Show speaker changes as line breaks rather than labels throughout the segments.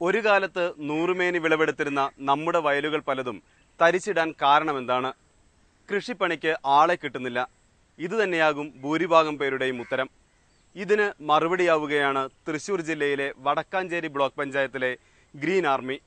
ഒരു കാലത്ത് നൂറുമേനി വിളവെടുത്തിരുന്ന നമ്മുടെ വയലുകൾ പലതും തരിച്ചിടാൻ കാരണമെന്താണ്? കൃഷിപ്പണിക്ക് ആളെ കിട്ടുന്നില്ല. ഇതുതന്നെയാകും ഭൂരിഭാഗം പേരുടെയും ഉത്തരം. ഇതിന് മറുപടിയാവുകയാണ് തൃശൂർ ജില്ലയിലെ വടക്കാഞ്ചേരി ബ്ലോക്ക് പഞ്ചായത്തിലെ ഗ്രീൻ ആർമി.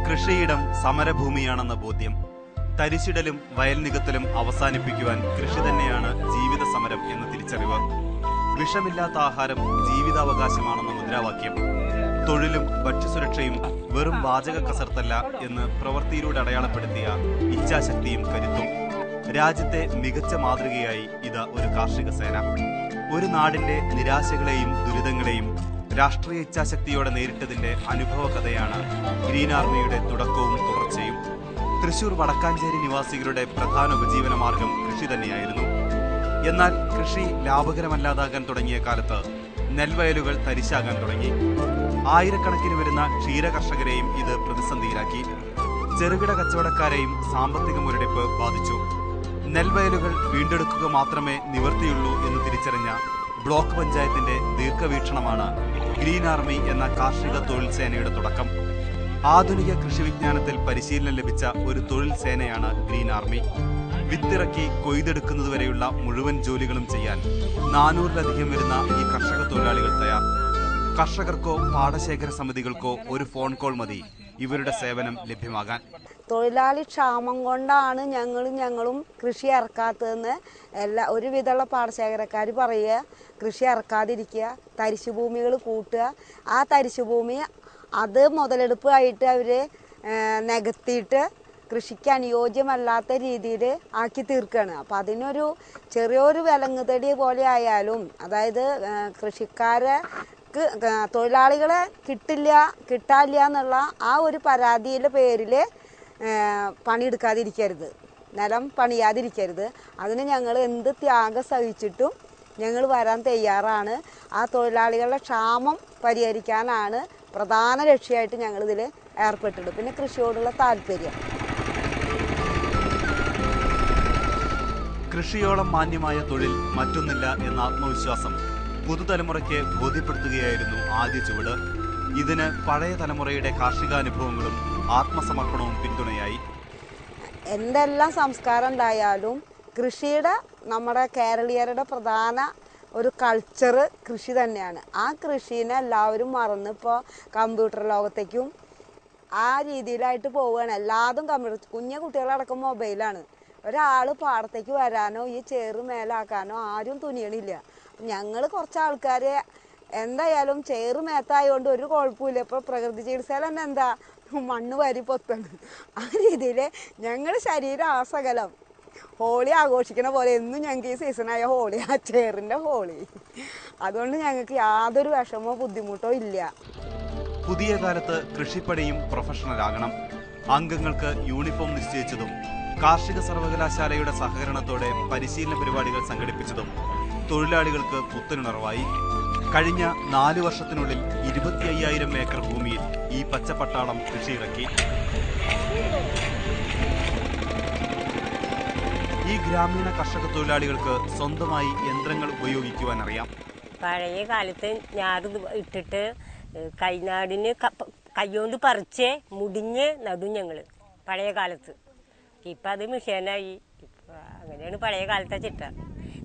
കൃഷിയിടം സമരഭൂമിയാണെന്ന ബോധ്യം, തരിശിടലും വയൽ നികത്തലും അവസാനിപ്പിക്കുവാൻ കൃഷി തന്നെയാണ് ജീവിത സമരം എന്ന തിരിച്ചറിവ്, വിഷമില്ലാത്ത ആഹാരം ജീവിതാവകാശമാണെന്ന മുദ്രാവാക്യം, തൊഴിലും ഭക്ഷ്യസുരക്ഷയും വെറും വാചക കസർത്തല്ല എന്ന് പ്രവൃത്തിയിലൂടെ അടയാളപ്പെടുത്തിയ ഇച്ഛാശക്തിയും കരുത്തും. രാജ്യത്തെ മികച്ച മാതൃകയായി ഇത് ഒരു കാർഷിക സേന. ഒരു നാടിന്റെ നിരാശകളെയും ദുരിതങ്ങളെയും രാഷ്ട്രീയ ഇച്ഛാശക്തിയോടെ നേരിട്ടതിന്റെ അനുഭവ കഥയാണ് ഗ്രീൻ ആർമിയുടെ തുടക്കവും തുടർച്ചയും. തൃശൂർ വടക്കാഞ്ചേരി നിവാസികളുടെ പ്രധാന ഉപജീവന മാർഗം കൃഷി തന്നെയായിരുന്നു. എന്നാൽ കൃഷി ലാഭകരമല്ലാതാകാൻ തുടങ്ങിയ കാലത്ത് നെൽവയലുകൾ തരിശാകാൻ തുടങ്ങി. ആയിരക്കണക്കിന് വരുന്ന ക്ഷീര കർഷകരെയും ഇത് പ്രതിസന്ധിയിലാക്കി. ചെറുകിട കച്ചവടക്കാരെയും സാമ്പത്തിക മുരടിപ്പ് ബാധിച്ചു. നെൽവയലുകൾ വീണ്ടെടുക്കുക മാത്രമേ നിവൃത്തിയുള്ളൂ എന്ന് തിരിച്ചറിഞ്ഞ ബ്ലോക്ക് പഞ്ചായത്തിന്റെ ദീർഘവീക്ഷണമാണ് ഗ്രീൻ ആർമി എന്ന കാർഷിക തൊഴിൽ സേനയുടെ തുടക്കം. ആധുനിക കൃഷി വിജ്ഞാനത്തിൽ പരിശീലനം ലഭിച്ച ഒരു തൊഴിൽ സേനയാണ് ഗ്രീൻ ആർമി. വിത്തിറക്കി കൊയ്തെടുക്കുന്നതുവരെയുള്ള മുഴുവൻ ജോലികളും ചെയ്യാൻ 400-ലധികം വരുന്ന ഈ കർഷക തൊഴിലാളികൾ തയ്യാർ. കർഷകർക്കോ പാടശേഖര സമിതികൾക്കോ ഒരു ഫോൺ കോൾ മതി ഇവരുടെ സേവനം ലഭ്യമാകാൻ.
തൊഴിലാളി ക്ഷാമം കൊണ്ടാണ് ഞങ്ങളും കൃഷി ഇറക്കാത്തതെന്ന് ഒരുവിധമുള്ള പാടശേഖരക്കാർ പറയുക. കൃഷി ഇറക്കാതിരിക്കുക, തരിശുഭൂമികൾ കൂട്ടുക, ആ തരിശുഭൂമി അത് മുതലെടുപ്പായിട്ട് അവർ നികത്തിയിട്ട് കൃഷിക്ക് അനുയോജ്യമല്ലാത്ത രീതിയിൽ ആക്കി തീർക്കുകയാണ്. അപ്പം അതിനൊരു ചെറിയൊരു വിലങ്ങുതടി പോലെ ആയാലും, അതായത് കൃഷിക്കാർക്ക് തൊഴിലാളികളെ കിട്ടാനില്ല എന്നുള്ള ആ ഒരു പരാതിയുടെ പേരിൽ പണിയെടുക്കാതിരിക്കരുത്, നിലം പണിയാതിരിക്കരുത്. അതിന് ഞങ്ങൾ എന്ത് ത്യാഗം സഹിച്ചിട്ടും ഞങ്ങൾ വരാൻ തയ്യാറാണ്. ആ തൊഴിലാളികളുടെ ക്ഷാമം പരിഹരിക്കാനാണ് പ്രധാന ലക്ഷ്യമായിട്ട് ഞങ്ങളിതിൽ ഏർപ്പെട്ടിട്ടുണ്ട്. പിന്നെ കൃഷിയോടുള്ള താല്പര്യം.
കൃഷിയോളം മാന്യമായ തൊഴിൽ മറ്റൊന്നില്ല എന്ന ആത്മവിശ്വാസം പുതുതലമുറയ്ക്ക് ബോധ്യപ്പെടുത്തുകയായിരുന്നു ആദ്യ ചുവട്. ഇതിന് പഴയ തലമുറയുടെ കാർഷികാനുഭവങ്ങളും ആത്മസമർപ്പണവും പിന്തുണയായി.
എന്തെല്ലാം സംസ്കാരം ഉണ്ടായാലും കൃഷിയുടെ നമ്മുടെ കേരളീയരുടെ പ്രധാന ഒരു കൾച്ചർ കൃഷി തന്നെയാണ്. ആ കൃഷിനെ എല്ലാവരും മറന്ന് ഇപ്പോൾ കമ്പ്യൂട്ടർ ലോകത്തേക്കും ആ രീതിയിലായിട്ട് പോവുകയാണ്. എല്ലാതും കുഞ്ഞു കുട്ടികളടക്കം മൊബൈലാണ്. ഒരാൾ പാടത്തേക്ക് വരാനോ ഈ ചേറ് മേലാക്കാനോ ആരും തുനിയണില്ല. ഞങ്ങൾ കുറച്ച് ആൾക്കാർ എന്തായാലും ചേറ് മേത്തായതുകൊണ്ട് ഒരു കുഴപ്പമില്ല. ഇപ്പോൾ പ്രകൃതി ചികിത്സയിൽ തന്നെ എന്താ മണ്ണ് വാരി പൊത്തണ്. ആ രീതിയിൽ ഞങ്ങൾ ശരീരം ആസകലം ഹോളി ആഘോഷിക്കണ പോലെ എന്നും ഞങ്ങൾക്ക് ഈ സീസണായ ഹോളി, ആ ചേറിൻ്റെ ഹോളി. അതുകൊണ്ട് ഞങ്ങൾക്ക് യാതൊരു വിഷമോ ബുദ്ധിമുട്ടോ ഇല്ല.
പുതിയ കാലത്ത് കൃഷിപ്പണിയും പ്രൊഫഷണലാകണം. അംഗങ്ങൾക്ക് യൂണിഫോം നിശ്ചയിച്ചതും കാർഷിക സർവകലാശാലയുടെ സഹകരണത്തോടെ പരിശീലന പരിപാടികൾ സംഘടിപ്പിച്ചതും തൊഴിലാളികൾക്ക് പുത്തനുണർവായി. കഴിഞ്ഞ 4 വർഷത്തിനുള്ളിൽ 25,000 ഏക്കർ ഭൂമിയിൽ ഈ പച്ചപ്പട്ടാളം കൃഷിയിറക്കി. ഈ ഗ്രാമീണ കർഷക തൊഴിലാളികൾക്ക് സ്വന്തമായി യന്ത്രങ്ങൾ ഉപയോഗിക്കുവാൻ അറിയാം.
പഴയ കാലത്ത് ഞാറ് ഇട്ടിട്ട് കൈനാടിന് കൈകൊണ്ട് പറിച്ച് മുടിഞ്ഞ് നടും ഞങ്ങൾ പഴയ കാലത്ത്. ഇപ്പം അത് മിഷേനായി. അങ്ങനെയാണ് പഴയ കാലത്തെ ചിട്ട.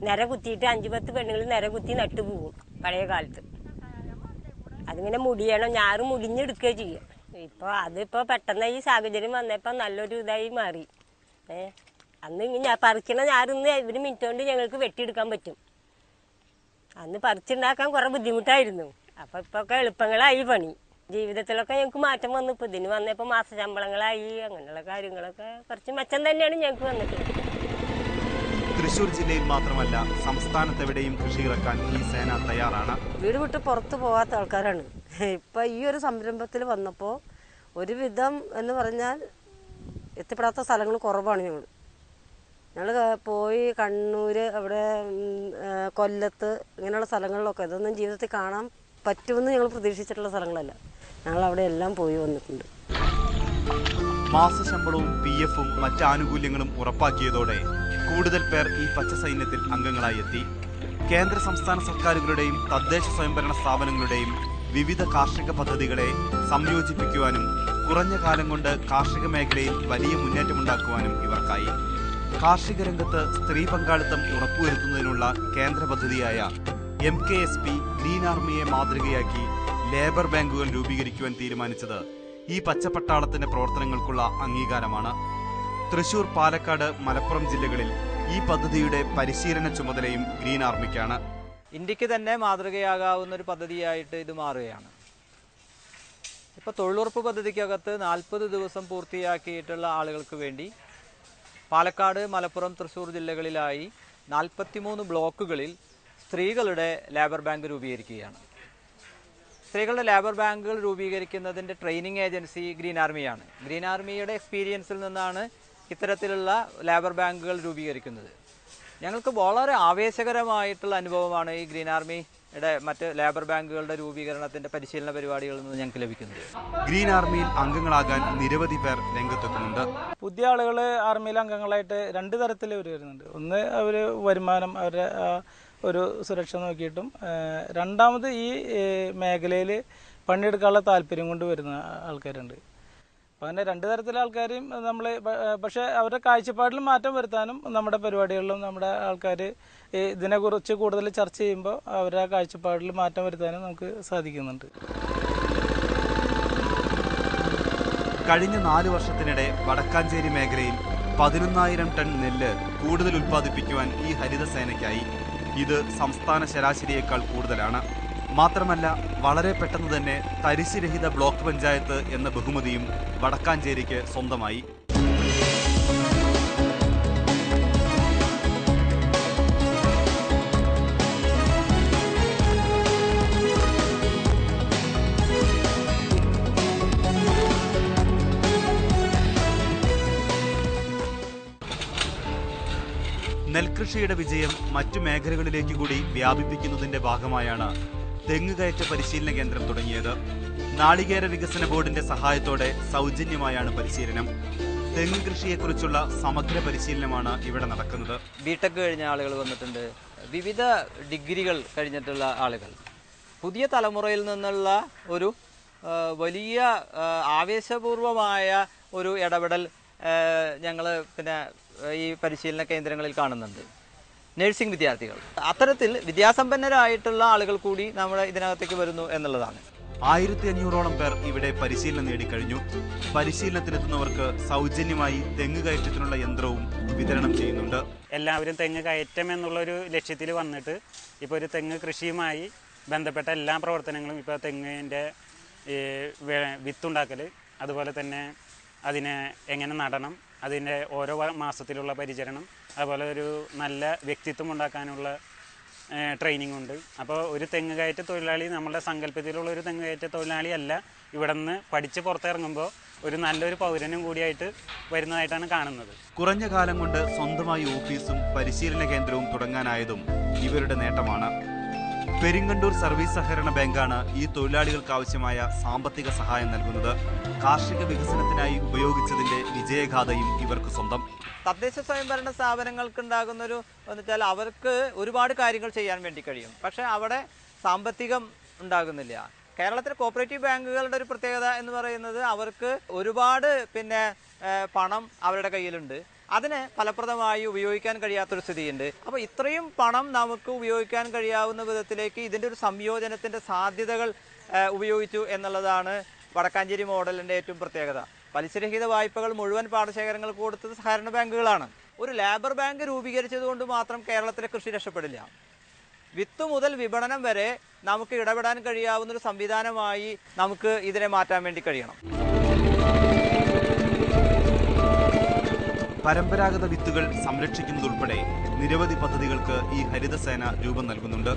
നിര കുത്തിയിട്ട് 5-10 പെണ്ണുങ്ങൾ നിര കുത്തി നട്ടുപോകും പഴയ കാലത്ത്. അതിങ്ങനെ മുടിയണം, ഞാറ് മുടിഞ്ഞെടുക്കുക ചെയ്യുക. അതിപ്പോൾ പെട്ടെന്ന് ഈ സാഹചര്യം വന്നപ്പോൾ നല്ലൊരു ഇതായി മാറി. അന്ന് പറിക്കണ ഞാറിന്ന് ഒരു മിനിറ്റ് കൊണ്ട് ഞങ്ങൾക്ക് വെട്ടിയെടുക്കാൻ പറ്റും. അന്ന് പറിച്ചുണ്ടാക്കാൻ കുറേ ബുദ്ധിമുട്ടായിരുന്നു. അപ്പോൾ ഇപ്പോൾ ഒക്കെ എളുപ്പങ്ങളായി പണി. ജീവിതത്തിലൊക്കെ ഞങ്ങൾക്ക് മാറ്റം വന്നു. ഇപ്പോൾ ഇതിന് വന്നപ്പോൾ മാസശമ്പളങ്ങളായി, അങ്ങനെയുള്ള കാര്യങ്ങളൊക്കെ കുറച്ച് മെച്ചം തന്നെയാണ് ഞങ്ങൾക്ക് വന്നിട്ടുള്ളത്.
തൃശൂർ ജില്ലയിൽ മാത്രമല്ല സംസ്ഥാനത്തെവിടെയും കൃഷി ഇറക്കാൻ ഈ സേന തയ്യാറാണ്.
വീട് വിട്ട് പുറത്ത് പോകാത്ത ആൾക്കാരാണ്. ഇപ്പം ഈ ഒരു സംരംഭത്തിൽ വന്നപ്പോൾ ഒരുവിധം എന്ന് പറഞ്ഞാൽ എത്തിപ്പെടാത്ത സ്ഥലങ്ങൾ കുറവാണ്. ഞങ്ങൾ പോയി കണ്ണൂർ, അവിടെ കൊല്ലത്ത്, ഇങ്ങനെയുള്ള സ്ഥലങ്ങളിലൊക്കെ ഇതൊന്നും ജീവിതത്തിൽ കാണാൻ പറ്റുമെന്ന് ഞങ്ങൾ പ്രതീക്ഷിച്ചിട്ടുള്ള സ്ഥലങ്ങളല്ല. ഞങ്ങൾ അവിടെ എല്ലാം പോയി വന്നിട്ടുണ്ട്.
മാസശമ്പളവും PF-ഉം മറ്റ് ആനുകൂല്യങ്ങളും ഉറപ്പാക്കിയതോടെ കൂടുതൽ പേർ ഈ പച്ച സൈന്യത്തിൽ അംഗങ്ങളായി എത്തി. കേന്ദ്ര സംസ്ഥാന സർക്കാരുകളുടെയും തദ്ദേശ സ്വയംഭരണ സ്ഥാപനങ്ങളുടെയും വിവിധ കാർഷിക പദ്ധതികളെ സംയോജിപ്പിക്കുവാനും കുറഞ്ഞ കാലം കൊണ്ട് കാർഷിക മേഖലയിൽ വലിയ മുന്നേറ്റമുണ്ടാക്കുവാനും ഇവർക്കായി. കാർഷിക രംഗത്ത് സ്ത്രീ പങ്കാളിത്തം ഉറപ്പുവരുത്തുന്നതിനുള്ള കേന്ദ്ര പദ്ധതിയായ MKSP ഗ്രീൻ ആർമിയെ മാതൃകയാക്കി ലേബർ ബാങ്കുകൾ രൂപീകരിക്കുവാൻ തീരുമാനിച്ചത് ഈ പച്ചപ്പട്ടാളത്തിന്റെ പ്രവർത്തനങ്ങൾക്കുള്ള അംഗീകാരമാണ്. തൃശൂർ, പാലക്കാട്, മലപ്പുറം ജില്ലകളിൽ ഈ പദ്ധതിയുടെ പരിശീലന ചുമതലയും ഗ്രീൻ ആർമിക്കാണ്.
ഇന്ത്യക്ക് തന്നെ മാതൃകയാകാവുന്ന ഒരു പദ്ധതിയായിട്ട് ഇത് മാറുകയാണ്. ഇപ്പോൾ തൊഴിലുറപ്പ് പദ്ധതിക്കകത്ത് 40 ദിവസം പൂർത്തിയാക്കിയിട്ടുള്ള ആളുകൾക്ക് വേണ്ടി പാലക്കാട്, മലപ്പുറം, തൃശൂർ ജില്ലകളിലായി 43 ബ്ലോക്കുകളിൽ സ്ത്രീകളുടെ ലേബർ ബാങ്ക് രൂപീകരിക്കുകയാണ്. സ്ത്രീകളുടെ ലേബർ ബാങ്കുകൾ രൂപീകരിക്കുന്നതിൻ്റെ ട്രെയിനിങ് ഏജൻസി ഗ്രീൻ ആർമിയാണ്. ഗ്രീൻ ആർമിയുടെ എക്സ്പീരിയൻസിൽ നിന്നാണ് ഇത്തരത്തിലുള്ള ലേബർ ബാങ്കുകൾ രൂപീകരിക്കുന്നത്. ഞങ്ങൾക്ക് വളരെ ആവേശകരമായിട്ടുള്ള അനുഭവമാണ് ഈ ഗ്രീൻ ആർമിയുടെ മറ്റ് ലേബർ ബാങ്കുകളുടെ രൂപീകരണത്തിൻ്റെ പരിശീലന പരിപാടികളിൽ നിന്ന് ഞങ്ങൾക്ക് ലഭിക്കുന്നത്.
ഗ്രീൻ ആർമിയിൽ അംഗങ്ങളാകാൻ നിരവധി പേർ രംഗത്തെത്തുന്നുണ്ട്.
പുതിയ ആളുകൾ ആർമിയിൽ അംഗങ്ങളായിട്ട് 2 തരത്തിൽ വരുന്നുണ്ട്. ഒന്ന്, അവർ വരുമാനം, അവരുടെ ഒരു സുരക്ഷ നോക്കിയിട്ടും, രണ്ടാമത് ഈ മേഖലയിൽ പണിയെടുക്കാനുള്ള താല്പര്യം കൊണ്ട് വരുന്ന ആൾക്കാരുണ്ട്. അപ്പോൾ അങ്ങനെ 2 തരത്തിലെ ആൾക്കാരെയും നമ്മൾ, പക്ഷേ അവരുടെ കാഴ്ചപ്പാടിൽ മാറ്റം വരുത്താനും നമ്മുടെ പരിപാടികളിലും നമ്മുടെ ആൾക്കാർ ഇതിനെക്കുറിച്ച് കൂടുതൽ ചർച്ച ചെയ്യുമ്പോൾ അവരുടെ കാഴ്ചപ്പാടിൽ മാറ്റം വരുത്താനും നമുക്ക് സാധിക്കുന്നുണ്ട്.
കഴിഞ്ഞ 4 വർഷത്തിനിടെ വടക്കാഞ്ചേരി മേഖലയിൽ 11,000 ടൺ നെല്ല് കൂടുതൽ ഉൽപ്പാദിപ്പിക്കുവാൻ ഈ ഹരിതസേനയ്ക്കായി. ഇത് സംസ്ഥാന ശരാശരിയേക്കാൾ കൂടുതലാണ്. മാത്രമല്ല, വളരെ പെട്ടെന്ന് തന്നെ തരിശുരഹിത ബ്ലോക്ക് പഞ്ചായത്ത് എന്ന ബഹുമതിയും വടക്കാഞ്ചേരിക്ക് സ്വന്തമായി. നെൽകൃഷിയുടെ വിജയം മറ്റു മേഖലകളിലേക്ക് കൂടി വ്യാപിപ്പിക്കുന്നതിന്റെ ഭാഗമായാണ് തെങ്ങ് കയറ്റ പരിശീലന കേന്ദ്രം തുടങ്ങിയത്. നാളികേര വികസന ബോർഡിന്റെ സഹായത്തോടെ സൗജന്യമായാണ് പരിശീലനം. തെങ്ങ് കൃഷിയെക്കുറിച്ചുള്ള സമഗ്ര പരിശീലനമാണ് ഇവിടെ നടക്കുന്നത്.
ബിടെക് കഴിഞ്ഞ ആളുകൾ വന്നിട്ടുണ്ട്, വിവിധ ഡിഗ്രികൾ കഴിഞ്ഞിട്ടുള്ള ആളുകൾ. പുതിയ തലമുറയിൽ നിന്നുള്ള ഒരു വലിയ ആവേശപൂർവമായ ഒരു ഇടപെടൽ ഞങ്ങൾ ഈ പരിശീലന കേന്ദ്രങ്ങളിൽ കാണുന്നുണ്ട്. നഴ്സിംഗ് വിദ്യാർത്ഥികൾ, അത്തരത്തിൽ വിദ്യാസമ്പന്നരായിട്ടുള്ള ആളുകൾ കൂടി നമ്മുടെ ഇതിനകത്തേക്ക് വരുന്നു എന്നുള്ളതാണ്.
1500ഓളം പേർ ഇവിടെ പരിശീലനം നേടിക്കഴിഞ്ഞു. പരിശീലനത്തിനെത്തുന്നവർക്ക് സൗജന്യമായി തെങ്ങ് കയറ്റത്തിനുള്ള യന്ത്രവും വിതരണം ചെയ്യുന്നുണ്ട്.
എല്ലാവരും തെങ്ങ് കയറ്റം എന്നുള്ളൊരു ലക്ഷ്യത്തിൽ വന്നിട്ട് ഇപ്പോൾ ഒരു തെങ്ങ് കൃഷിയുമായി ബന്ധപ്പെട്ട എല്ലാ പ്രവർത്തനങ്ങളും, ഇപ്പോൾ തെങ്ങിൻ്റെ വിത്തുണ്ടാക്കൽ, അതുപോലെ തന്നെ അതിനെ എങ്ങനെ നടണം, അതിൻ്റെ ഓരോ മാസത്തിലുള്ള പരിചരണം, അതുപോലെ ഒരു നല്ല വ്യക്തിത്വം ഉണ്ടാക്കാനുള്ള ട്രെയിനിങ് ഉണ്ട്. അപ്പോൾ ഒരു തെങ്ങ് കയറ്റ തൊഴിലാളി നമ്മുടെ സങ്കല്പത്തിലുള്ള ഒരു തെങ്ങ് കയറ്റ തൊഴിലാളി അല്ല, ഇവിടെ നിന്ന് പഠിച്ച് പുറത്തിറങ്ങുമ്പോൾ ഒരു നല്ലൊരു പൗരനും കൂടിയായിട്ട് വരുന്നതായിട്ടാണ് കാണുന്നത്.
കുറഞ്ഞ കാലം കൊണ്ട് സ്വന്തമായി ഓഫീസും പരിശീലന കേന്ദ്രവും തുടങ്ങാനായതും ഇവരുടെ നേട്ടമാണ്. പെരിങ്ങണ്ടൂർ സർവീസ് സഹകരണ ബാങ്കാണ് ഈ തൊഴിലാളികൾക്ക് ആവശ്യമായ സാമ്പത്തിക സഹായം നൽകുന്നത്. കാർഷിക വികസനത്തിനായി ഉപയോഗിച്ചതിന്റെ വിജയഗാഥയും ഇവർക്ക് സ്വന്തം.
തദ്ദേശ സ്വയംഭരണ സ്ഥാപനങ്ങൾക്കുണ്ടാകുന്നൊരു വെച്ചാൽ അവർക്ക് ഒരുപാട് കാര്യങ്ങൾ ചെയ്യാൻ വേണ്ടി കഴിയും, പക്ഷേ അവിടെ സാമ്പത്തികം ഉണ്ടാകുന്നില്ല. കേരളത്തിലെ കോപ്പറേറ്റീവ് ബാങ്കുകളുടെ ഒരു പ്രത്യേകത എന്ന് പറയുന്നത് അവർക്ക് ഒരുപാട് പണം അവരുടെ കയ്യിലുണ്ട്, അതിനെ ഫലപ്രദമായി ഉപയോഗിക്കാൻ കഴിയാത്തൊരു സ്ഥിതിയുണ്ട്. അപ്പോൾ ഇത്രയും പണം നമുക്ക് ഉപയോഗിക്കാൻ കഴിയാവുന്ന വിധത്തിലേക്ക് ഇതിൻ്റെ ഒരു സംയോജനത്തിൻ്റെ സാധ്യതകൾ ഉപയോഗിച്ചു എന്നുള്ളതാണ് വടക്കാഞ്ചേരി മോഡലിൻ്റെ ഏറ്റവും പ്രത്യേകത. പലിശരഹിത വായ്പകൾ മുഴുവൻ പാടശേഖരങ്ങൾക്ക് കൊടുത്തത് സഹകരണ ബാങ്കുകളാണ്. ഒരു ലേബർ ബാങ്ക് രൂപീകരിച്ചത് കൊണ്ട് മാത്രം കേരളത്തിലെ കൃഷി രക്ഷപ്പെടില്ല. വിത്ത് മുതൽ വിപണനം വരെ നമുക്ക് ഇടപെടാൻ കഴിയാവുന്നൊരു സംവിധാനമായി നമുക്ക് ഇതിനെ മാറ്റാൻ വേണ്ടി കഴിയണം.
പരമ്പരാഗത വിത്തുകൾ സംരക്ഷിക്കുന്നതുൾപ്പെടെ നിരവധി പദ്ധതികൾക്ക് ഈ ഹരിതസേന രൂപം നൽകുന്നുണ്ട്.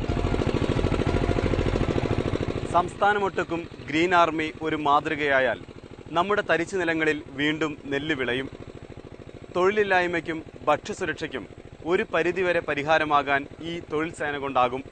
സംസ്ഥാനമൊട്ടുക്കും ഗ്രീൻ ആർമി ഒരു മാതൃകയായാൽ നമ്മുടെ തരിച്ചു നിലങ്ങളിൽ വീണ്ടും നെല്ല് വിളയും. തൊഴിലില്ലായ്മയ്ക്കും ഭക്ഷ്യസുരക്ഷയ്ക്കും ഒരു പരിധിവരെ പരിഹാരമാകാൻ ഈ തൊഴിൽ സേന കൊണ്ടാകും.